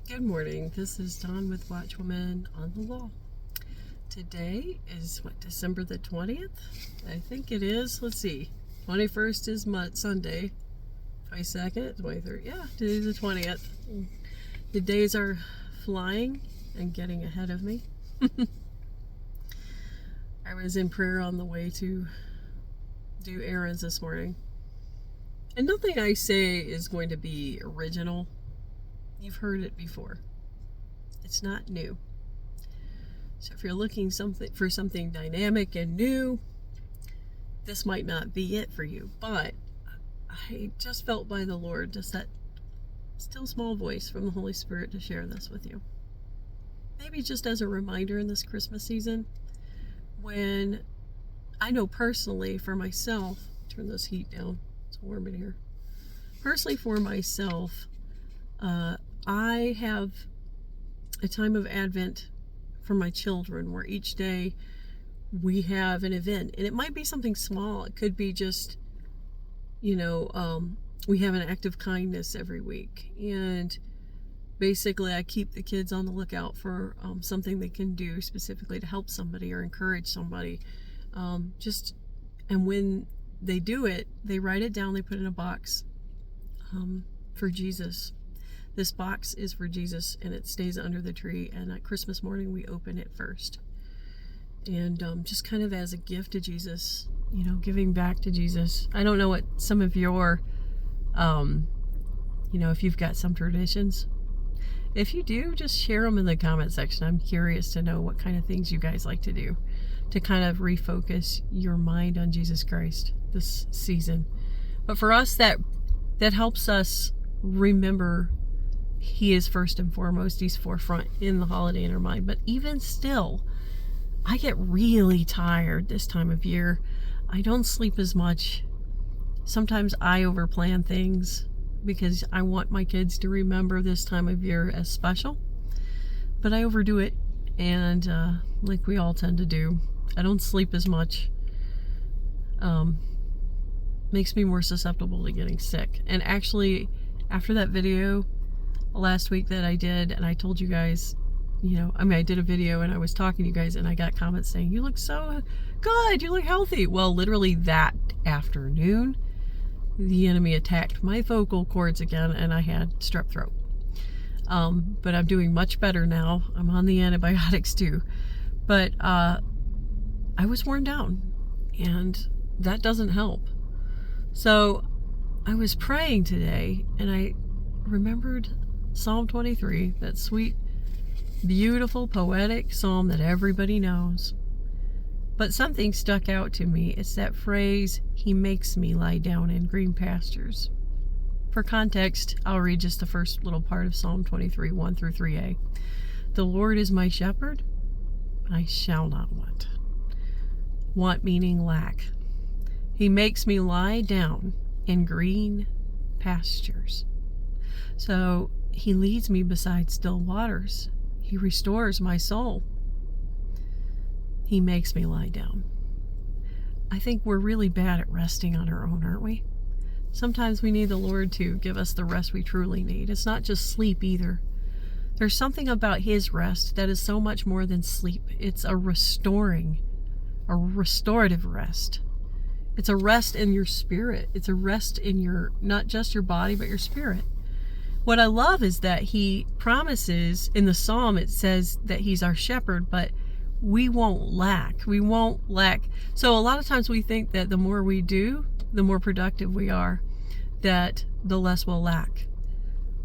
Good morning. This is Dawn with Watchwoman on the Wall. Today is December the 20th? I think it is. Let's see. 21st is Sunday. 22nd, 23rd. Yeah, today's the 20th. The days are flying and getting ahead of me. I was in prayer on the way to do errands this morning. And nothing I say is going to be original. You've heard it before. It's not new. So if you're looking for something dynamic and new, this might not be it for you. But I just felt by the Lord, just that still small voice from the Holy Spirit to share this with you. Maybe just as a reminder in this Christmas season, when I know personally for myself, turn this heat down, it's warm in here. Personally for myself, I have a time of Advent for my children where each day we have an event, and it might be something small. It could be just, we have an act of kindness every week, and basically I keep the kids on the lookout for something they can do specifically to help somebody or encourage somebody. And when they do it, they write it down, they put it in a box for Jesus. This box is for Jesus, and it stays under the tree, and at Christmas morning we open it first. And just kind of as a gift to Jesus, giving back to Jesus. I don't know what some of your, if you've got some traditions. If you do, just share them in the comment section. I'm curious to know what kind of things you guys like to do to kind of refocus your mind on Jesus Christ this season. But for us, that helps us remember He is first and foremost. He's forefront in the holiday in our mind. But even still, I get really tired this time of year. I don't sleep as much. Sometimes I overplan things because I want my kids to remember this time of year as special. But I overdo it, and like we all tend to do. I don't sleep as much. Makes me more susceptible to getting sick. And actually, after that video last week that I did, and I told you guys, I did a video and I was talking to you guys, and I got comments saying, you look so good, you look healthy. Well, literally that afternoon, the enemy attacked my vocal cords again, and I had strep throat. But I'm doing much better now. I'm on the antibiotics too. But I was worn down, and that doesn't help. So I was praying today, and I remembered Psalm 23, that sweet, beautiful, poetic psalm that everybody knows. But something stuck out to me. It's that phrase, He makes me lie down in green pastures. For context, I'll read just the first little part of Psalm 23, 1 through 3a. The Lord is my shepherd, I shall not want. Want meaning lack. He makes me lie down in green pastures. So He leads me beside still waters. He restores my soul. He makes me lie down. I think we're really bad at resting on our own, aren't we? Sometimes we need the Lord to give us the rest we truly need. It's not just sleep either. There's something about His rest that is so much more than sleep. It's a restorative rest. It's a rest in your spirit. It's a rest in not just your body, but your spirit. What I love is that He promises in the Psalm, it says that He's our shepherd, but we won't lack. We won't lack. So a lot of times we think that the more we do, the more productive we are, that the less we'll lack.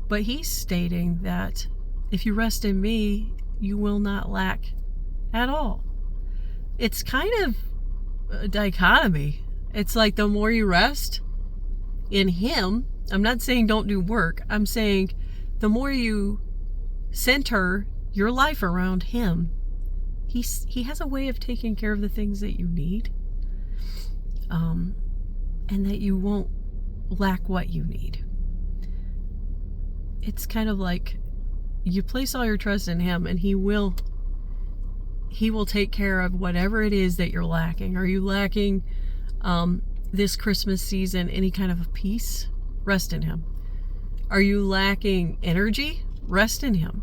But He's stating that if you rest in me, you will not lack at all. It's kind of a dichotomy. It's like the more you rest in Him, I'm not saying don't do work. I'm saying the more you center your life around Him, He has a way of taking care of the things that you need, and that you won't lack what you need. It's kind of like you place all your trust in Him, and He will take care of whatever it is that you're lacking. Are you lacking this Christmas season any kind of a peace? Rest in Him. Are you lacking energy? Rest in Him.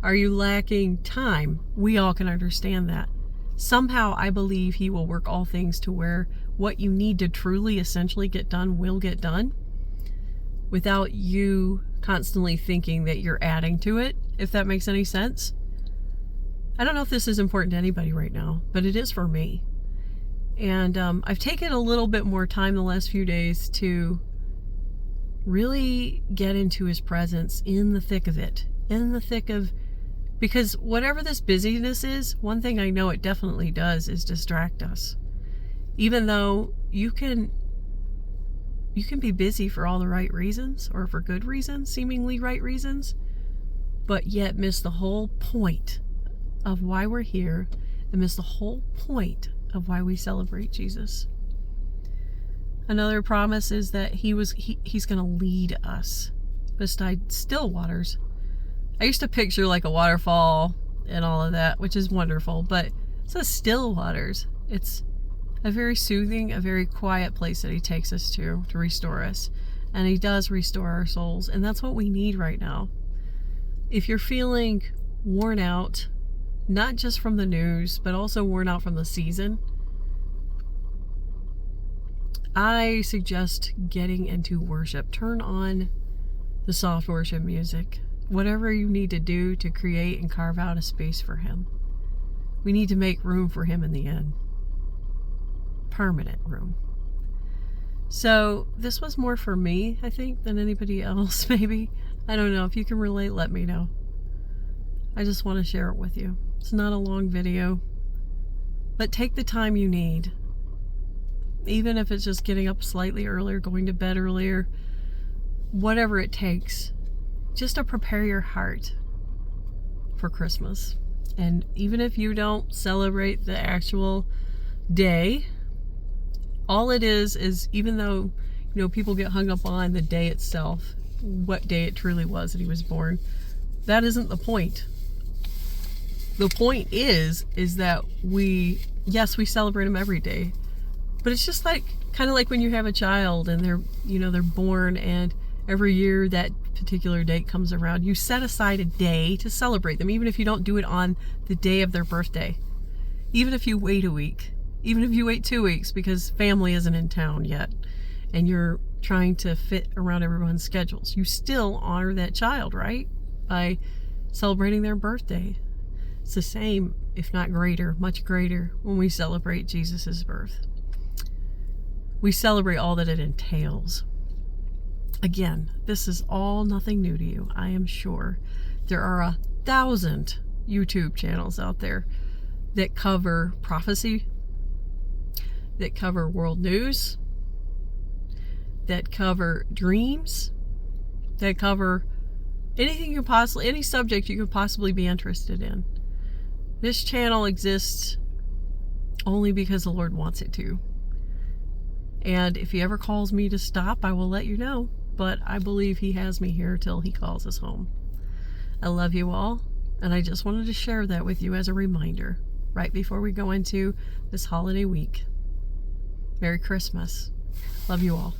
Are you lacking time? We all can understand that. Somehow I believe He will work all things to where what you need to truly essentially get done will get done without you constantly thinking that you're adding to it, if that makes any sense. I don't know if this is important to anybody right now, but it is for me. And I've taken a little bit more time the last few days to really get into His presence in the thick of it. Because whatever this busyness is, one thing I know it definitely does is distract us. Even though you can be busy for all the right reasons, or for good reasons, seemingly right reasons, but yet miss the whole point of why we're here, and miss the whole point of why we celebrate Jesus. Another promise is that He's going to lead us beside still waters. I used to picture like a waterfall and all of that, which is wonderful, but it says still waters. It's a very soothing, a very quiet place that He takes us to restore us. And He does restore our souls, and that's what we need right now. If you're feeling worn out, not just from the news, but also worn out from the season, I suggest getting into worship. Turn on the soft worship music. Whatever you need to do to create and carve out a space for Him. We need to make room for Him in the end. Permanent room. So this was more for me, I think, than anybody else, maybe. I don't know. If you can relate, let me know. I just want to share it with you. It's not a long video, but take the time you need. Even if it's just getting up slightly earlier, going to bed earlier, whatever it takes, just to prepare your heart for Christmas. And even if you don't celebrate the actual day, all it is even though, people get hung up on the day itself, what day it truly was that He was born, that isn't the point. The point is that we celebrate Him every day, but it's just kind of like when you have a child and they're born, and every year that particular date comes around, you set aside a day to celebrate them, even if you don't do it on the day of their birthday. Even if you wait a week, even if you wait 2 weeks because family isn't in town yet and you're trying to fit around everyone's schedules, you still honor that child, right? By celebrating their birthday. It's the same, if not greater, much greater, when we celebrate Jesus' birth. We celebrate all that it entails. Again, this is all nothing new to you, I am sure. There are 1,000 YouTube channels out there that cover prophecy, that cover world news, that cover dreams, that cover any subject you could possibly be interested in. This channel exists only because the Lord wants it to. And if He ever calls me to stop, I will let you know. But I believe He has me here till He calls us home. I love you all, and I just wanted to share that with you as a reminder right before we go into this holiday week. Merry Christmas. Love you all.